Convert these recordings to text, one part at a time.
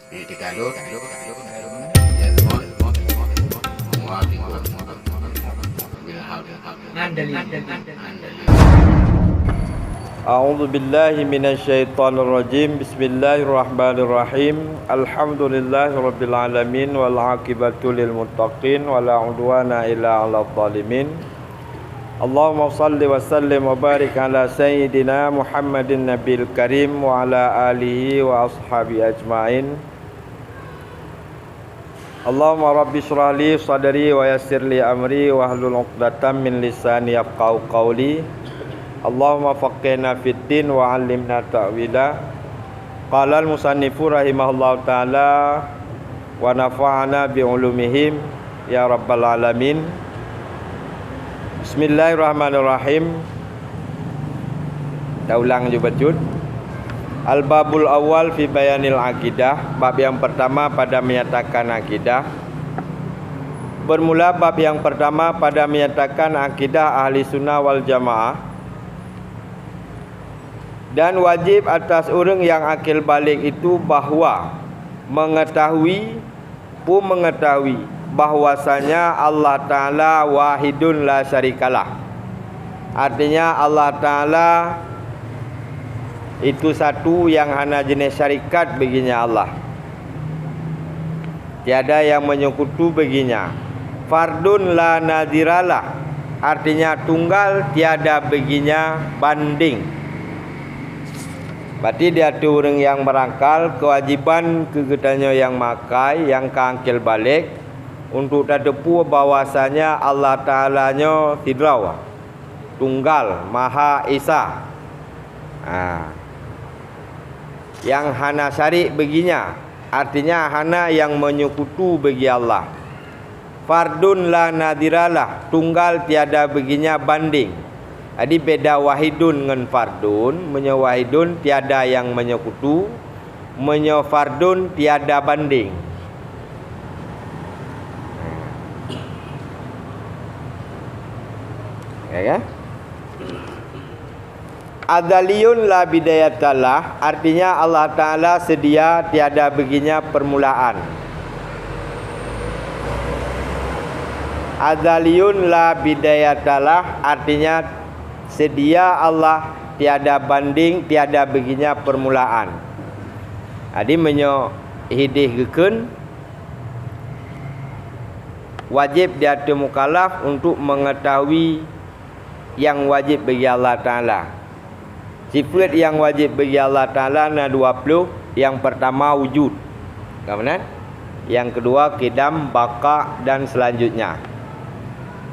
A'udzu billahi minasyaitonir rajim. Bismillahirrahmanirrahim. Alhamdulillahirabbil alamin wal aqibatu lil muttaqin wala udwana illa 'alal zalimin. Allahumma shalli wa sallim wa barik ala sayyidina Muhammadin nabiyil karim wa ala alihi wa ashabi ajmain. Allahumma rabbi shrah li sadri wa yassir li amri wa hlul 'uqdatam min lisani yafqahu qawli. Allahumma faqihna fid din wa 'allimna ta'wila. Qala al-musannifu rahimahullahu ta'ala wa nafa'ana bi ulumihim ya rabbal alamin. Bismillahirrahmanirrahim. Kita ulang juga bacot. Al-babul awal fi bayanil akidah. Bab yang pertama pada menyatakan akidah. Bermula bab yang pertama pada menyatakan akidah ahli sunnah wal jamaah. Dan wajib atas orang yang akil balik itu bahawa mengetahui bahwasanya Allah Ta'ala wahidun la syarikalah. Artinya Allah Ta'ala itu satu yang hana jenis syarikat baginya Allah. Tiada yang menyekutu baginya. Fardun la nadiralah. Artinya tunggal tiada baginya banding. Berarti dia tu orang yang berangkal, kewajiban kegetanya yang makai, yang keangkil balik untuk tadepu bahwasanya Allah Ta'ala-nya tidraw, tunggal, maha esa. Yang hana syarik baginya, artinya hana yang menyekutu bagi Allah. Fardun la nadiralah, tunggal tiada baginya banding. Jadi beda wahidun dengan fardun. Menye wahidun tiada yang menyekutu, menye fardun tiada banding. Ya. Adzaliyun la bidayatalah, artinya Allah Ta'ala sedia tiada baginya permulaan. Adzaliyun la bidayatalah, artinya sedia Allah tiada banding, tiada baginya permulaan. Jadi menyo hidih geken wajib dia tu mukallaf untuk mengetahui yang wajib bagi Allah Ta'ala. Sifat yang wajib bagi Allah Ta'ala ada 20. Yang pertama wujud, kemudian yang kedua kidam, baka dan selanjutnya.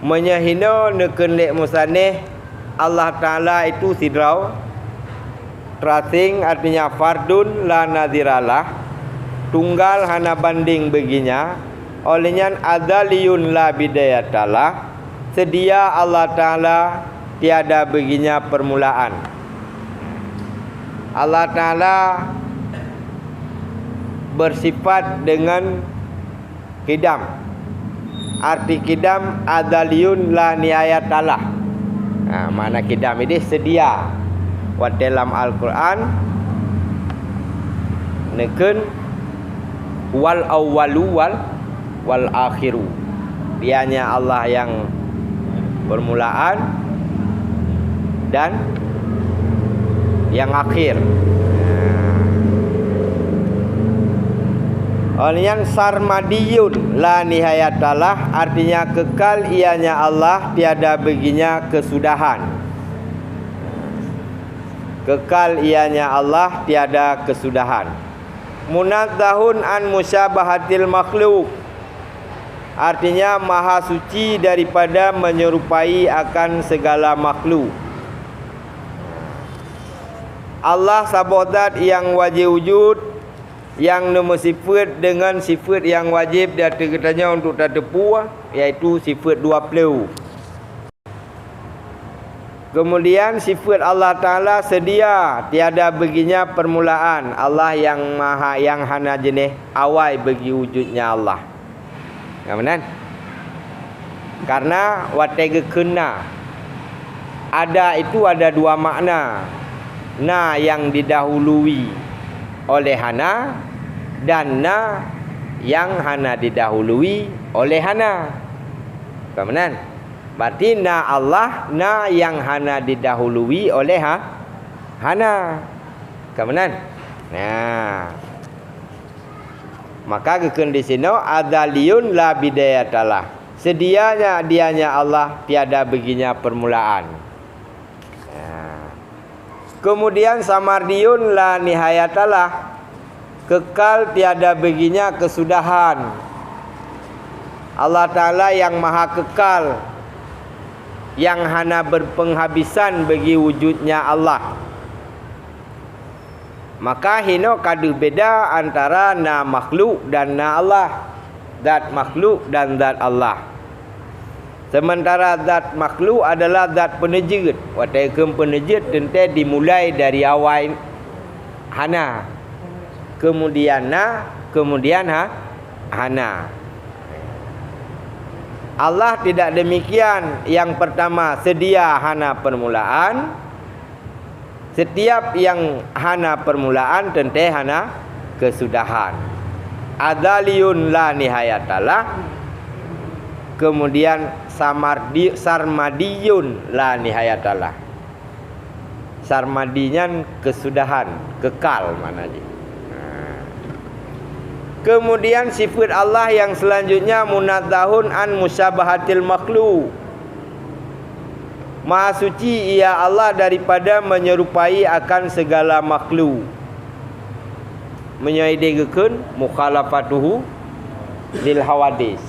Menyahina neken lek musaneh Allah Ta'ala itu sidraw, tracing artinya fardun la nadiralah, tunggal hana banding baginya. Olehnya adzaliyun la bidayatalah, sedia Allah Ta'ala tiada baginya permulaan. Allah Ta'ala bersifat dengan kidam. Arti kidam adzaliyun la nihayatalah. Mana kidam ini sedia. Wa dalam Al-Quran neken wal awwalu wal akhiru. Dianya Allah yang permulaan dan yang akhir. Olehnya sarmadiyun la nihayatalah, artinya kekal ianya Allah tiada baginya kesudahan. Kekal ianya Allah tiada kesudahan. Munazzahun an musyabahatil makhluk, artinya maha suci daripada menyerupai akan segala makhluk. Allah sabodat yang wajib wujud, yang nombor sifat dengan sifat yang wajib dia terkatanya untuk tadepu, iaitu sifat 20. Kemudian sifat Allah Ta'ala sedia tiada baginya permulaan. Allah yang maha, yang hana jenis awal bagi wujudnya Allah. Kemudian karena watega kena ada itu ada dua makna. Na yang didahului oleh hana dan na yang hana didahului oleh hana. Kemudian berarti na Allah, na yang hana didahului oleh hana. Kemudian nah, maka kekun di sini adaliyun la bidayatalah. Sedianya dianya Allah, tiada baginya permulaan. Nah. Kemudian samardiyun la nihayatalah. Kekal tiada baginya kesudahan. Allah Ta'ala yang maha kekal, yang hana berpenghabisan bagi wujudnya Allah. Maka hino kadu beda antara na makhluk dan na Allah. Zat makhluk dan zat Allah. Sementara zat makhluk adalah zat penejut. Wataikam penejut tentu dimulai dari awal hana, kemudian na, kemudian hana. Allah tidak demikian. Yang pertama sedia hana permulaan. Setiap yang hana permulaan tentu hana kesudahan. Adaliyun la nihayatalah. Kemudian sarmadiyun la nihayatalah. Sarmadinya kesudahan, kekal maknanya. Kemudian sifat Allah yang selanjutnya munazzahun an musyabahatil makhluk. Maha suci ia Allah daripada menyerupai akan segala makhluk. Menyaidegakeun mukhalafatuhu lil hawadis.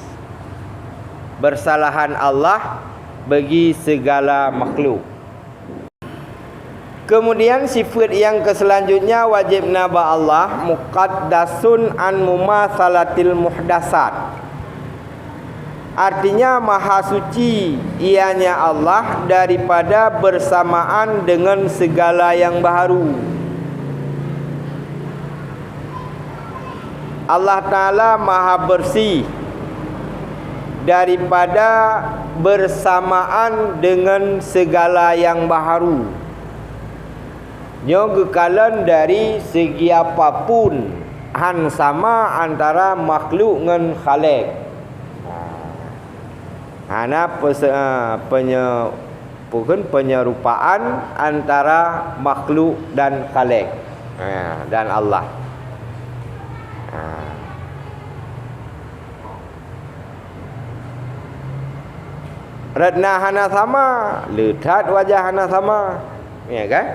Bersalahan Allah bagi segala makhluk. Kemudian sifat yang keselanjutnya wajib naba Allah muqaddasun an mumatsalatil muhdasat. Artinya maha suci ianya Allah daripada bersamaan dengan segala yang baharu. Allah Ta'ala maha bersih daripada bersamaan dengan segala yang baharu. Nyogekalan dari segi apapun han sama antara makhluk dengan khalik. Hana penyerupaan antara makhluk dan khalik dan Allah. Radna hana sama, letat wajah hana sama, ya kan?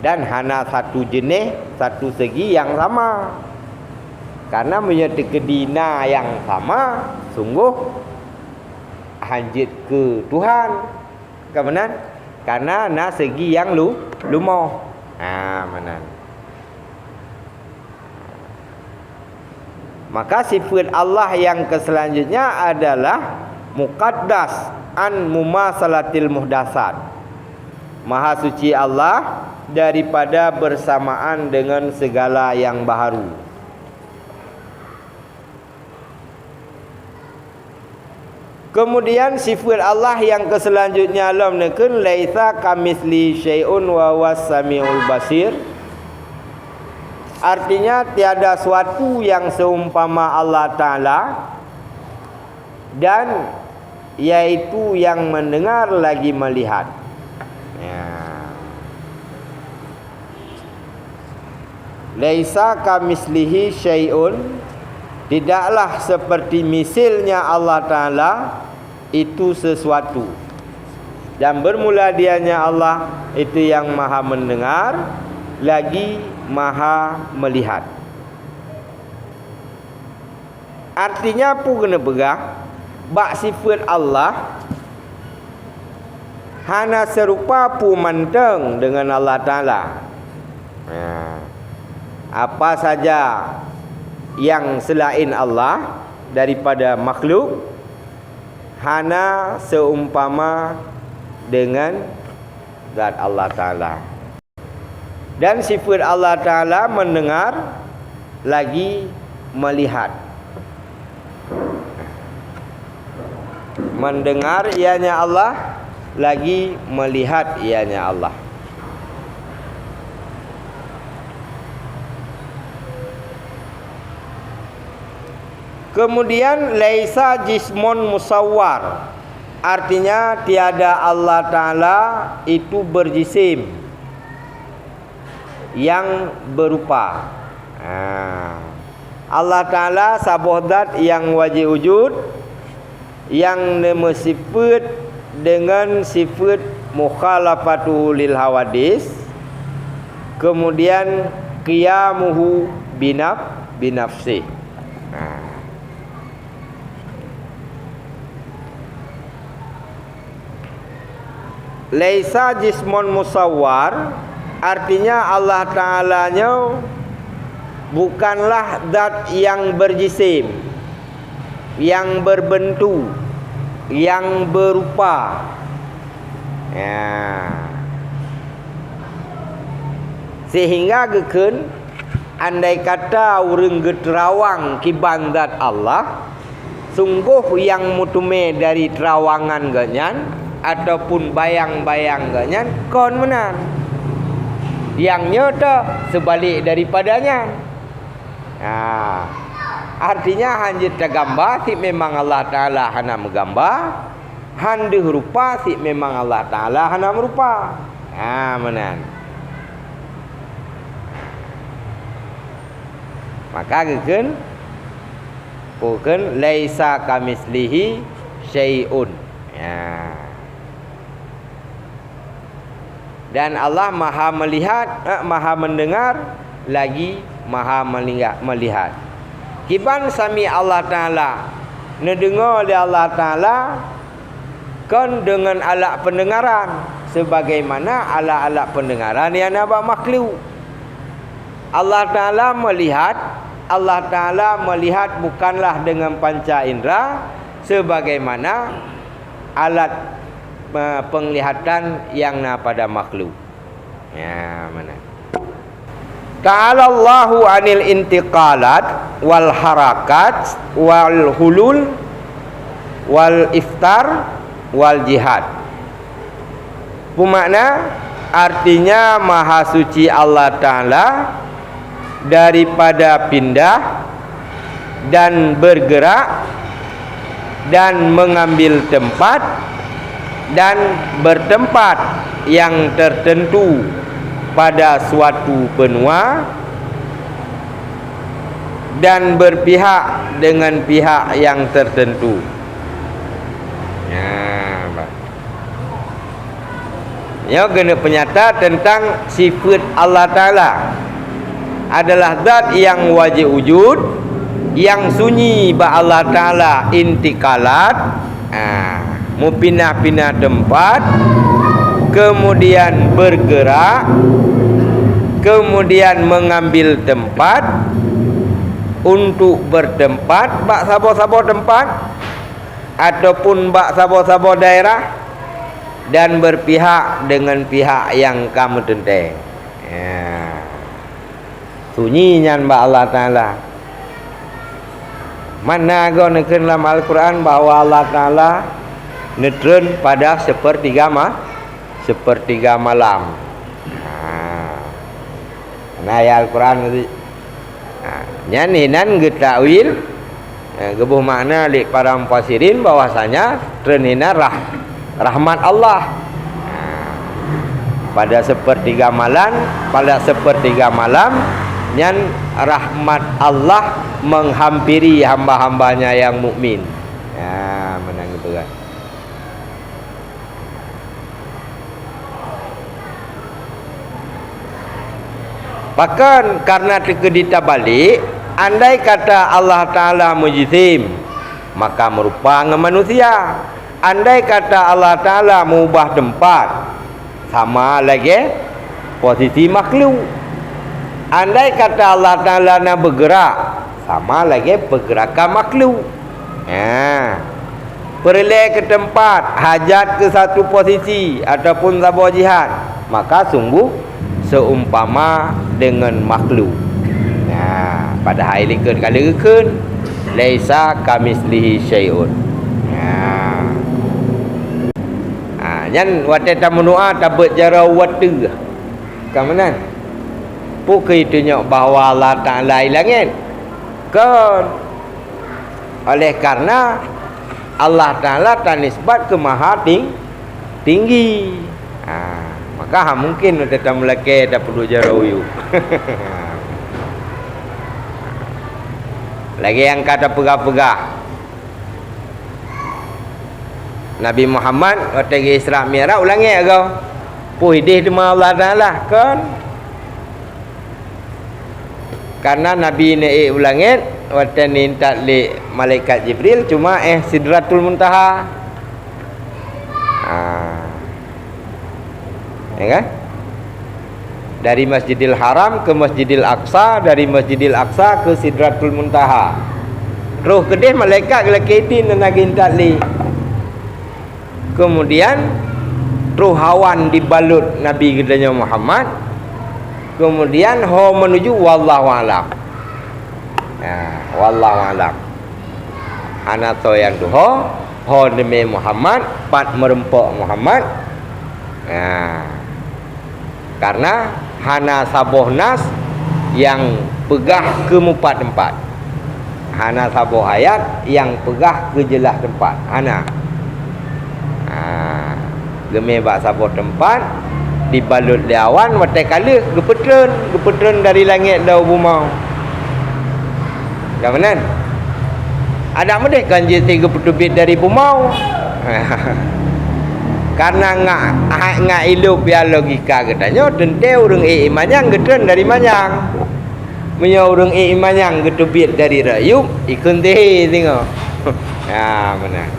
Dan hana satu jenis, satu segi yang sama. Karena menyertai dina yang sama, sungguh hanjit ke Tuhan. Kemudian karena na segi yang lumoh. Mana? Maka sifat Allah yang keselanjutnya adalah muqaddas an mumasalatil muhdasat. Maha suci Allah daripada bersamaan dengan segala yang baharu. Kemudian sifat Allah yang keselanjutnya alam nekun laisa kamitsli syai'un wa huwas samiul basir. Artinya tiada suatu yang seumpama Allah Ta'ala, dan yaitu yang mendengar lagi melihat. Laisa kamitslihi syai'un, tidaklah seperti misilnya Allah Ta'ala itu sesuatu. Dan bermula dianya Allah itu yang maha mendengar lagi maha melihat. Artinya apa kena pegang? Bak sifat Allah hana serupa pu manteng dengan Allah Ta'ala. Apa saja yang selain Allah daripada makhluk hana seumpama dengan zat Allah Ta'ala. Dan sifat Allah Ta'ala mendengar lagi melihat. Mendengar ianya Allah, lagi melihat ianya Allah. Kemudian laisa jismun musawwar, artinya tiada Allah Ta'ala itu berjisim yang berupa. Allah Ta'ala sabuh zat yang wajib wujud, yang nama sifat dengan sifat mukhalafatu lil hawadis, kemudian qiyamuhu binafsi. Laisa jismun musawwar, artinya Allah Ta'alanya bukanlah zat yang berjisim, yang berbentuk, yang berupa. Sehingga geken andai kata urang geterawang kiban zat Allah, sungguh yang mutume dari terawangan ganyan ataupun bayang-bayang ganyan kon menang. Yang nyata sebalik daripadanya. Artinya hanjit tergambar si memang Allah Ta'ala hana menggambar, handih rupa si memang Allah Ta'ala hana merupa. Menang. Maka bukan laisa kamislihi syai'un. Dan Allah maha melihat, maha mendengar, lagi maha melihat. Kiban sami Allah Ta'ala nedengar oleh Allah Ta'ala kan dengan alat pendengaran, sebagaimana alat-alat pendengaran yang nampak makhluk. Allah Ta'ala melihat bukanlah dengan panca indera sebagaimana alat penglihatan yang pada makhluk. Mana? Ta'ala Allahu anil intiqalat wal harakat wal hulul wal iftar wal jihad. Bermakna artinya maha suci Allah Ta'ala daripada pindah dan bergerak dan mengambil tempat dan bertempat yang tertentu pada suatu benua dan berpihak dengan pihak yang tertentu. Ya, kena penyata tentang sifat Allah Ta'ala adalah zat yang wajib wujud, yang sunyi ba Allah Ta'ala intikalat, mau pindah-pindah tempat, kemudian bergerak, kemudian mengambil tempat untuk bertempat bak sabo-sabo tempat ataupun bak sabo-sabo daerah, dan berpihak dengan pihak yang kamu tentang. Sunyinya mbak Allah Ta'ala. Mana kau neken dalam Al-Quran bahawa Allah Ta'ala netron pada sepertiga malam. Nah ayat Al-Quran itu nyaninan getakwil gebuh makna li para mufassirin bahwasanya trenina rahmat Allah pada sepertiga malam nyan rahmat Allah menghampiri hamba-hambanya yang mukmin. Menang gitu kan. Bahkan karena terkedita balik, andai kata Allah Ta'ala mujisim, maka merupa manusia. Andai kata Allah Ta'ala mengubah tempat, sama lagi posisi makhluk. Andai kata Allah Ta'ala nak bergerak, sama lagi pergerakan makhluk. Perleh ke tempat, hajat ke satu posisi ataupun sabar jihad, maka sungguh seumpama dengan makhluk. Pada hari likun kali likun laisa kamislihi syai'un. Nyan wate tamunua tabat jara watu. Kamanan? Pukul itunya bahawa Allah Ta'ala ilangin. Kan Oleh karena Allah Ta'ala tanisbat ke maha tinggi. Maka mungkin tetap melake tak perlu jarawiyu. Lagi yang kata pegah-pegah Nabi Muhammad waktu Isra Mi'raj ulangi kau. Puhidih dengan Allah Ta'ala kan. Karena Nabi ni ulangit waktu ni tak li malaikat Jibril cuma Sidratul Muntaha. Ya kan? Dari Masjidil Haram ke Masjidil Aqsa, dari Masjidil Aqsa ke Sidratul Muntaha. Roh kedih malaikat kelakidin dan lagi tak li. Kemudian roh hawan dibalut Nabi gedanya Muhammad. Kemudian menuju wallahu alam. Wallahu alam. Ana to yang tu demi Muhammad, pat merempok Muhammad. Karena hana saboh nas yang pegah ke mupat tempat. Hana saboh ayat yang pegah ke jelas tempat. Hana. Geme bak saboh tempat dibalut di awan watai kala gepetren dari langit dau bumau. Kawanan. Ada medeh kan je tiga petubit dari bumau. Karena ngak ilu biar logika katanya tente urang imanyang getren dari manyang. Punya urang imanyang getubit dari rayup ikun teh tengok. Benar.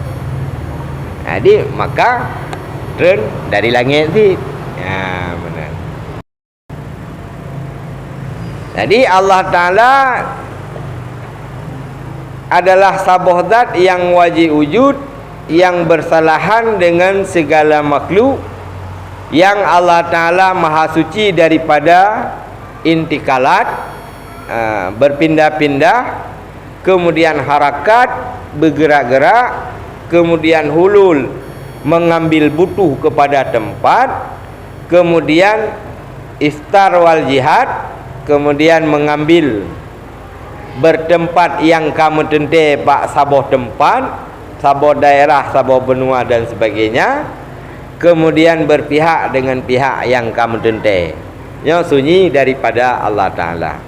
Jadi maka tren dari langit sih. Benar. Jadi Allah Ta'ala adalah sabuh zat yang wajib wujud, yang bersalahan dengan segala makhluk, yang Allah Ta'ala maha suci daripada intikalat, berpindah-pindah, kemudian harakat, bergerak-gerak, kemudian hulul, mengambil butuh kepada tempat, kemudian iftar wal jihad, kemudian mengambil bertempat yang kamu tente pak saboh tempat, saboh daerah, saboh benua dan sebagainya, kemudian berpihak dengan pihak yang kamu tente yang sunyi daripada Allah Ta'ala.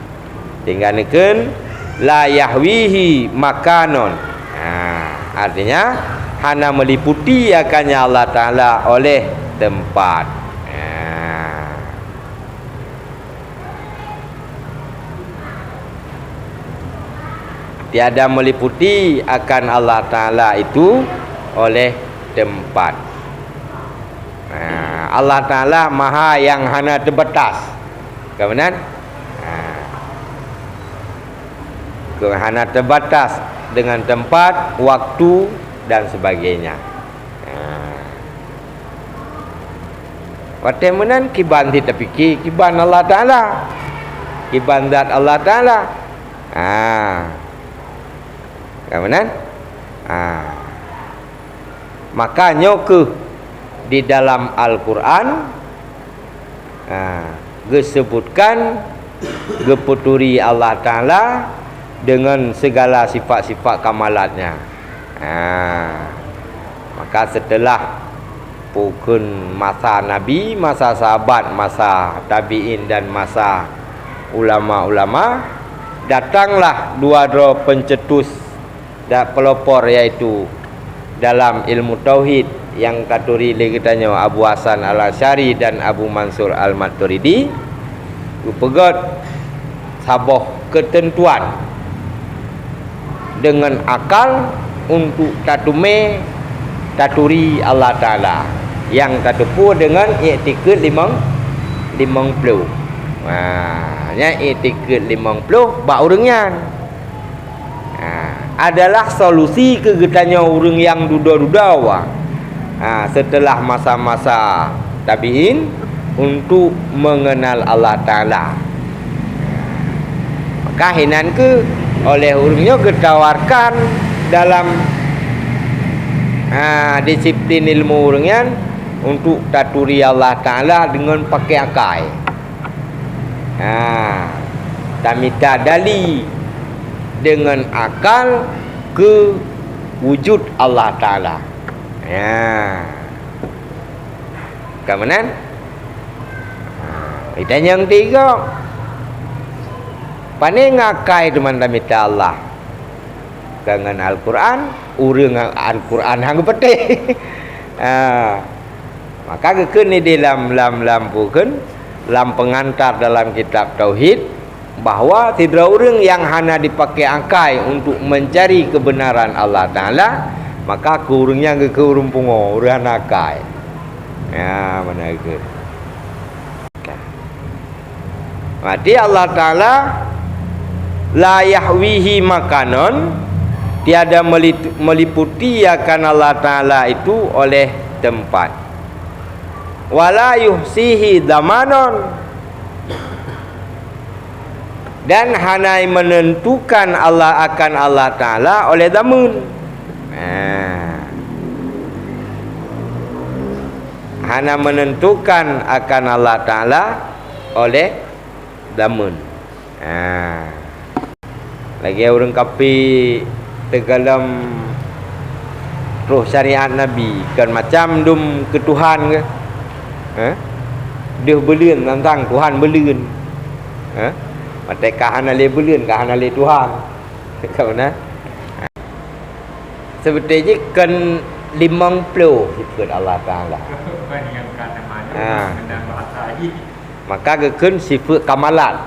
Tinggal neken la yahwihi makanon. Artinya hana meliputi akannya Allah Ta'ala oleh tempat. Tiada meliputi akan Allah Ta'ala itu oleh tempat. Allah Ta'ala maha yang hana terbatas. Kemudian hana terbatas dengan tempat, waktu dan sebagainya. Watemunan kiban tidak fikir kiban Allah Ta'ala, kiban zat Allah Ta'ala. Kemudian makanya di dalam Al-Quran disebutkan geputuri Allah Ta'ala dengan segala sifat-sifat kamalatnya. Maka setelah pukul masa Nabi, masa sahabat, masa tabi'in dan masa ulama-ulama, datanglah dua pencetus dan pelopor, yaitu dalam ilmu tauhid yang katuri legetanya Abu Hasan Al-Asy'ari dan Abu Mansur Al-Maturidi, pegot saboh ketentuan dengan akal untuk taturi Allah Ta'ala, yang tatupu dengan i'tikad 50. Nya i'tikad 50 bak urangnya adalah solusi kegetanya orang yang duda-duda setelah masa-masa tabi'in untuk mengenal Allah Ta'ala. Maka hinan ke oleh orangnya ketawarkan dalam disiplin ilmu orangnya untuk taturi Allah Ta'ala dengan pakai akal. Tamita dali dengan akal ke wujud Allah Ta'ala. Ya. Kemudian kita yang tiga, pane ngakai teman mita Allah dengan Al-Quran, urang Al-Quran hang pete. Maka keun ni dalam lampukeun lam pengantar dalam kitab tauhid bahwa tidak orang yang hanya dipakai angkai untuk mencari kebenaran Allah Ta'ala, maka kurungnya ke urung pungo urang nakai. Ya, mana ke. Mati Allah Ta'ala la yahwihi makanon, tiada meliputi akan Allah Ta'ala itu oleh tempat. Wala yuhsihi damanon, dan hanai menentukan Allah akan Allah Ta'ala oleh damun. Hana menentukan akan Allah Ta'ala oleh damun. Lagi orang kapi tegalam roh syariat Nabi kan macam dum ke Tuhan ke. Dia belian tentang Tuhan belian. Mata kahana le belian, kahana le Tuhan. Kau na? Sebetulnya kan 50 sifat Allah Ta'ala. Maka keun sifat kamalat.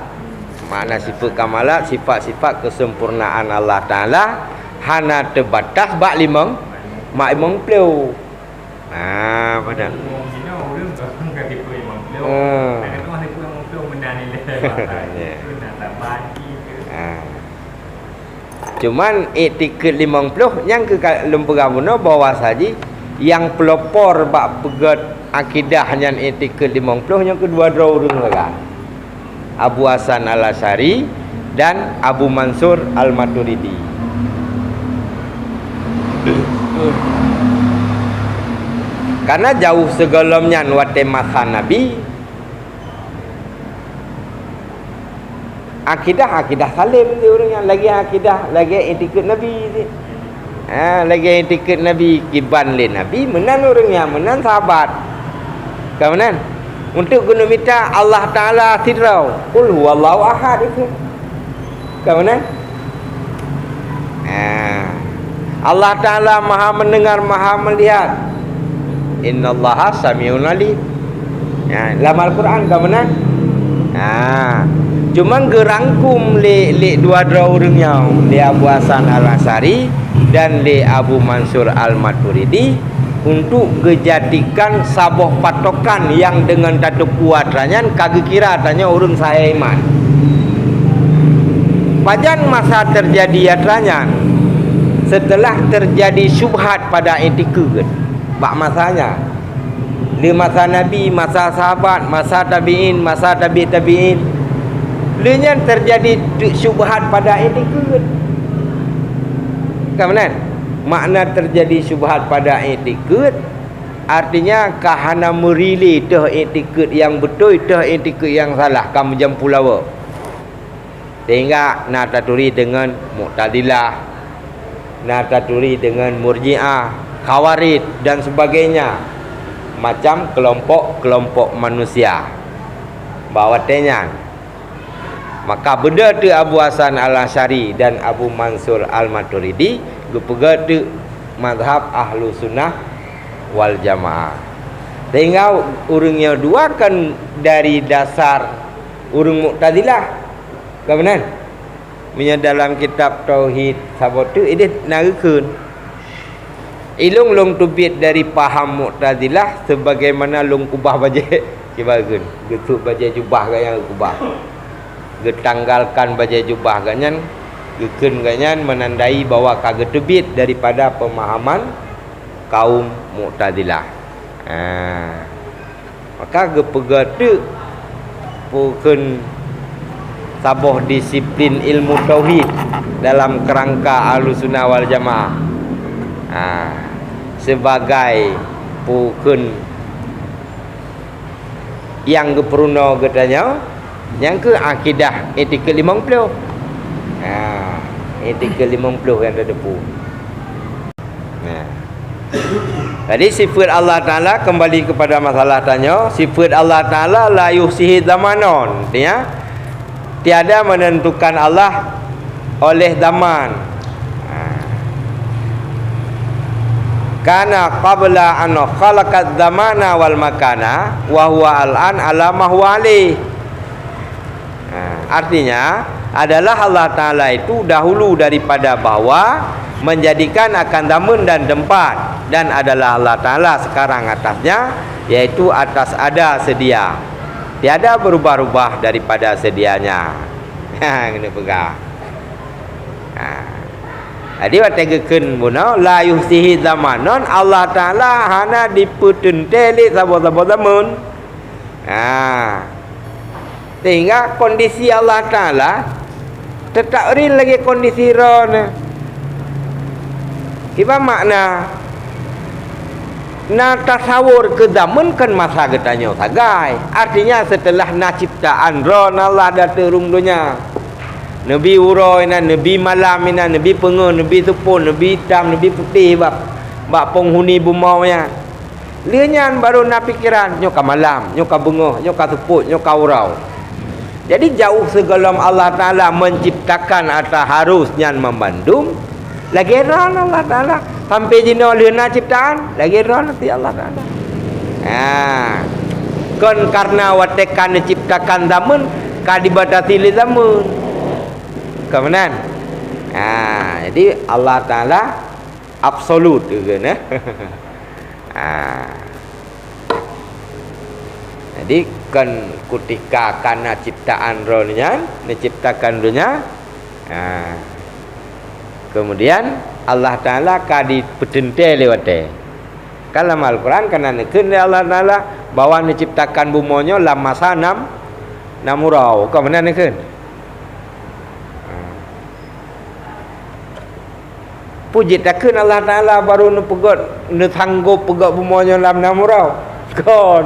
Makna sifat kamalat, sifat-sifat kesempurnaan Allah Ta'ala hana terbatas bak 50. Pada. Cuman etiket 50 yang ke lembaga guna bawa saja yang pelopor bak pegat akidah yang etiket 50 yang kedua dua orang lah. Abu Hasan Al-Asy'ari dan Abu Mansur Al-Maturidi. Karena jauh segelamnya wate masa Nabi, akidah salim dia orang yang lagi akidah, lagi etiket Nabi ni. Lagi etiket Nabi kiban le Nabi, menan orang yang menan sahabat. Kemudian untuk guna minta Allah Ta'ala tidrau, qul huwallahu ahad itu. Kemudian Allah Ta'ala Maha mendengar, Maha melihat. Innallaha sami'un alim. Dalam Al-Quran kemudian cuma gerangkum le dua orangnya, le Abu Hasan Al-Asy'ari dan le Abu Mansur Al-Maturidi, untuk dijadikan sabuh patokan yang dengan tadu kuat ranyan kagak kira tanya orang saya iman. Pajan masa terjadi atranyan setelah terjadi syubhat pada etika bak masanya di masa Nabi, masa sahabat, masa tabi'in, masa tabi'in, lenyap terjadi syubhat pada etika. Kemudian makna terjadi syubhat pada etiket artinya kahana merilih dah etiket yang betul, dah etiket yang salah, kamu jam pulawa. Sehingga nak taturi dengan Mu'tazilah, nak taturi dengan Murji'ah, Khawarij dan sebagainya, macam kelompok-kelompok manusia bawa tenyan. Maka benda tu Abu Hasan Al-Asy'ari dan Abu Mansur Al-Maturidi gepega tu mazhab Ahlu Sunnah wal Jamaah. Sehingga urangnya dua kan dari dasar urang Mu'tazilah. Kemudian punya dalam kitab tauhid sahabat tu ini nagakeun ilung long tubit dari paham Mu'tazilah sebagaimana long kubah baje kibageun getuk baje jubah gayang kubah getanggalkan baje jubah ganyan gekeun ganyan menandai bahwa kagak tubit daripada pemahaman kaum Mu'tazilah. Maka gepega tu pukun sabuh disiplin ilmu tauhid dalam kerangka Ahlussunnah wal Jamaah. Sebagai pukun yang geperuno getanya yang ke akidah etika 50. Etika 50 yang ada depu. Jadi sifat Allah Ta'ala, kembali kepada masalah tanya, sifat Allah Ta'ala la yuhsihi zamanon, artinya tiada menentukan Allah oleh zaman. Kana qabla an khalaqat zamana wal makana wa huwa al-an ala ma huwa alih. Artinya adalah Allah Ta'ala itu dahulu daripada bahwa menjadikan akan zaman dan tempat, dan adalah Allah Ta'ala sekarang atasnya, yaitu atas ada sedia, tiada berubah-ubah daripada sedianya. Kena pegang. Jadi wategekeun bunau la yuhsihi zamanon, Allah Ta'ala hana diputenteli sabo-sabo zaman. Sehingga kondisi Allah Ta'ala tetap real lagi kondisi rona. Iba makna na tasawur ke zaman kan masa getanya sagai. Artinya setelah na ciptaan ron Allah dah terung dunia. Nabi uroi na, nabi malam ina, nabi pengen, nabi tupun, nabi hitam, nabi putih bak penghuni bumaunya. Lianyan baru na pikiran nyoka malam, nyoka bengah, nyoka tuput, nyoka urau. Jadi jauh segelam Allah Ta'ala menciptakan atau harusnya membandung. Lagi ron Allah Ta'ala sampai jina lena ciptaan lagi ron nanti Allah Ta'ala. Kon karena watekan diciptakan zaman kadibatasi li zaman. Kemudian jadi Allah Ta'ala absolut juga nah. Jadi kan ketika karena ciptaan ronnya diciptakan dunia, kemudian Allah Ta'ala kadi petente lewate. Kalau Al-Quran kena nekun Allah Ta'ala bahwa diciptakan bumonyo dalam masa 6 urau. Kemudian nekun. Puji takun Allah Ta'ala baru nepegot netanggup pegot bumonyo dalam 6 urau. Kon.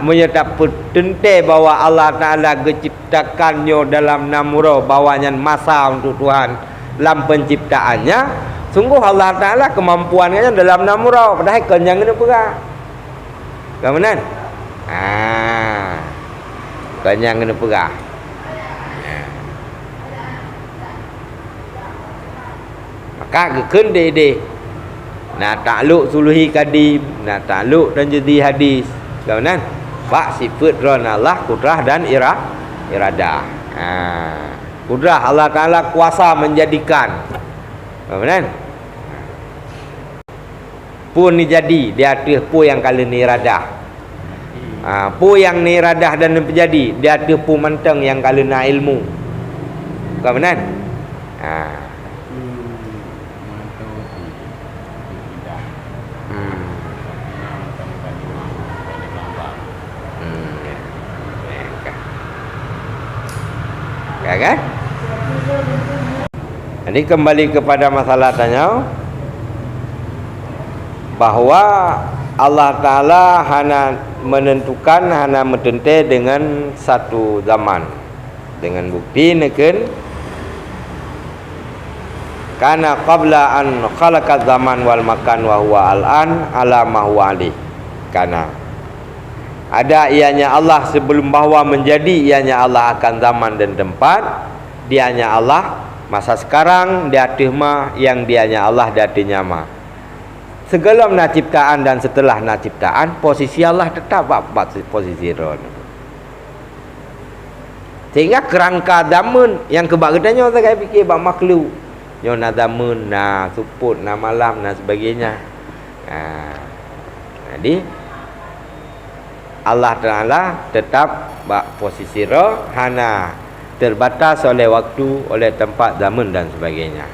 Menyetap petente bahwa Allah Ta'ala diciptakannya dalam 6 urau, bawanya masa untuk Tuhan dalam penciptaannya. Sungguh Allah Ta'ala kemampuannya dalam 6 urau, padahal kenyang kena pegang. Kemudian kenyang kena pegang. Maka gekun dede na takluk suluhi kadim, na takluk dan jadi hadis. Kemudian bak sifat ron Allah kudrah dan iradah. Kudrah Allah Ta'ala kuasa menjadikan. Kemudian pun ni jadi dia atas pu yang kali ni iradah. Pu yang ni iradah dan menjadi dia atas pu menteng yang kali na ilmu. Kemudian ya kan? Jadi kembali kepada masalah tanya bahwa Allah Ta'ala hanya menentukan, hanya mentente dengan satu zaman, dengan bukti neken kana qabla an khalaqaz zaman wal makan wa huwa al-an ala ma huwa alih. Kana ada ianya Allah sebelum bahwa menjadi ianya Allah akan zaman dan tempat, dianya Allah masa sekarang, dia mah yang dianya Allah datinya mah. Segala na ciptaan dan setelah na ciptaan, posisi Allah tetap posisi ron. Sehingga kerangka zaman yang kebagiannya saya fikir bak makhluk. Yo na zaman, na suput, na malam, na sebagainya. Jadi Allah Ta'ala tetap bak posisi roh, hana terbatas oleh waktu, oleh tempat, zaman dan sebagainya.